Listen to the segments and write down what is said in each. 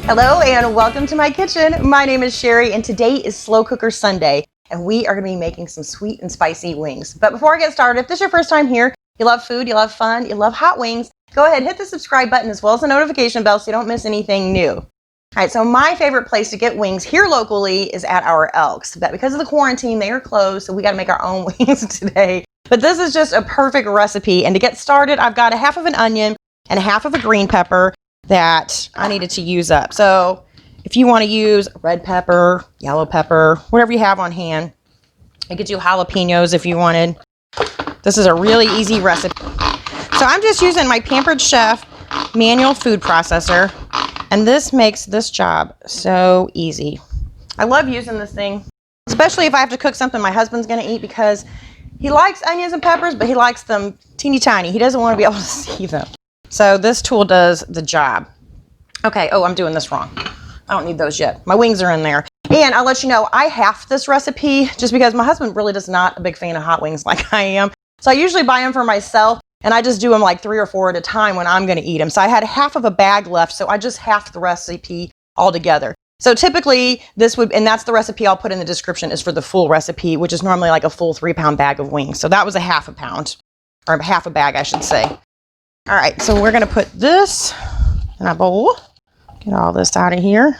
Hello and welcome to my kitchen. My name is Sherry and today is Slow Cooker Sunday and we are going to be making some sweet and spicy wings. But before I get started, if this is your first time here, you love food, you love fun, you love hot wings, go ahead and hit the subscribe button as well as the notification bell so you don't miss anything new. All right, so my favorite place to get wings here locally is at our Elks. But because of the quarantine, they are closed, so we got to make our own wings today. But this is just a perfect recipe. And to get started, I've got a half of an onion and a half of a green pepper that I needed to use up. So if you want to use red pepper, yellow pepper, whatever you have on hand, I could do jalapenos if you wanted. This is a really easy recipe. So I'm just using my Pampered Chef manual food processor, and this makes this job so easy. I love using this thing, especially if I have to cook something my husband's going to eat, because he likes onions and peppers, but he likes them teeny tiny. He doesn't want to be able to see them. So this tool does the job. Okay, oh, I'm doing this wrong. I don't need those yet. My wings are in there. And I'll let you know, I half this recipe just because my husband really is not a big fan of hot wings like I am. So I usually buy them for myself, and I just do them like 3 or 4 at a time when I'm going to eat them. So I had half of a bag left, so I just halved the recipe altogether. So typically this would, and that's the recipe I'll put in the description, is for the full recipe, which is normally like a full 3-pound bag of wings. So that was a half a pound, or half a bag, I should say. All right, so we're going to put this in a bowl. Get all this out of here.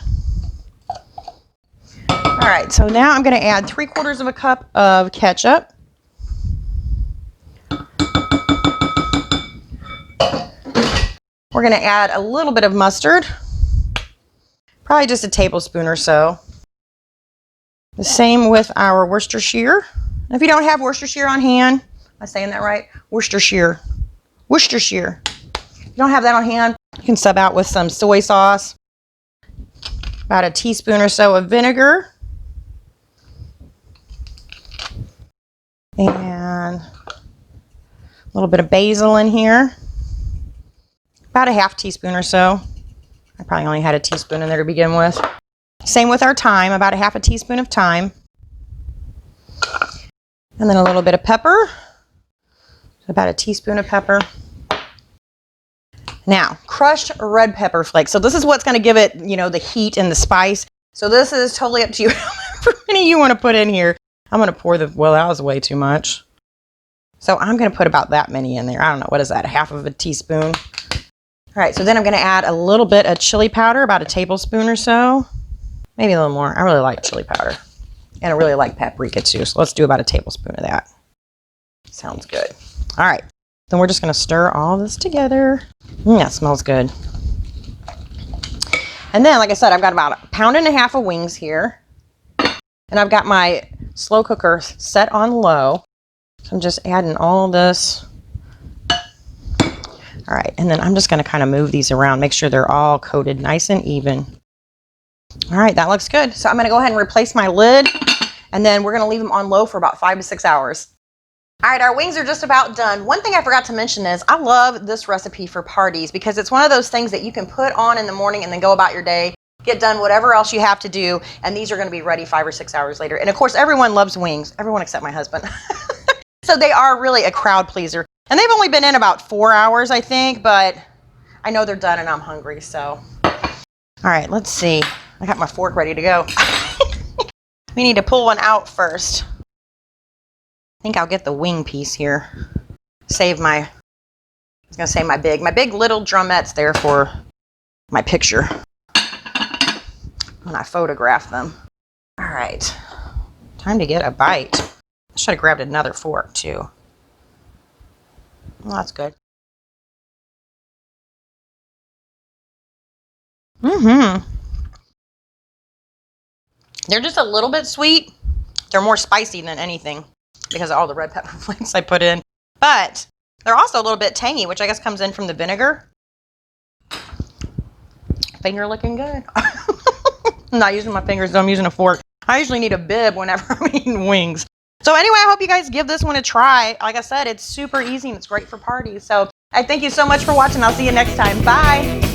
All right, so now I'm going to add 3/4 of a cup of ketchup. We're going to add a little bit of mustard, probably just a tablespoon or so. The same with our Worcestershire. If you don't have Worcestershire on hand, am I saying that right? Worcestershire. Worcestershire. If you don't have that on hand, you can sub out with some soy sauce. About a teaspoon or so of vinegar. And a little bit of basil in here. About a half teaspoon or so. I probably only had a teaspoon in there to begin with. Same with our thyme, about a half a teaspoon of thyme. And then a little bit of pepper. About a teaspoon of pepper. Now, crushed red pepper flakes. So this is what's going to give it, you know, the heat and the spice. So this is totally up to you how many you want to put in here. I'm going to pour the, well, that was way too much. So I'm going to put about that many in there. I don't know, what is that, a half of a teaspoon? All right, so then I'm going to add a little bit of chili powder, about a tablespoon or so. Maybe a little more. I really like chili powder. And I really like paprika too. So let's do about a tablespoon of that. Sounds good. All right, then we're just going to stir all this together. That smells good. And then, like I said, I've got about 1.5 pounds of wings here. And I've got my slow cooker set on low. So I'm just adding all this. All right, and then I'm just going to kind of move these around, make sure they're all coated nice and even. All right, that looks good. So I'm going to go ahead and replace my lid, and then we're going to leave them on low for about 5 to 6 hours. All right, our wings are just about done. One thing I forgot to mention is I love this recipe for parties because it's one of those things that you can put on in the morning and then go about your day, get done whatever else you have to do, and these are going to be ready 5 or 6 hours later. And of course, everyone loves wings, everyone except my husband. So they are really a crowd pleaser. And they've only been in about 4 hours, I think, but I know they're done and I'm hungry, so. All right, let's see. I got my fork ready to go. We need to pull one out first. I think I'll get the wing piece here. Save my, I was gonna say my big little drumettes there for my picture when I photograph them. All right, time to get a bite. I should have grabbed another fork too. Well, that's good. They're just a little bit sweet. They're more spicy than anything because of all the red pepper flakes I put in. But they're also a little bit tangy, which I guess comes in from the vinegar. Finger looking good. I'm not using my fingers, though. I'm using a fork. I usually need a bib whenever I'm eating wings. So anyway, I hope you guys give this one a try. Like I said, it's super easy and it's great for parties. So I thank you so much for watching. I'll see you next time. Bye.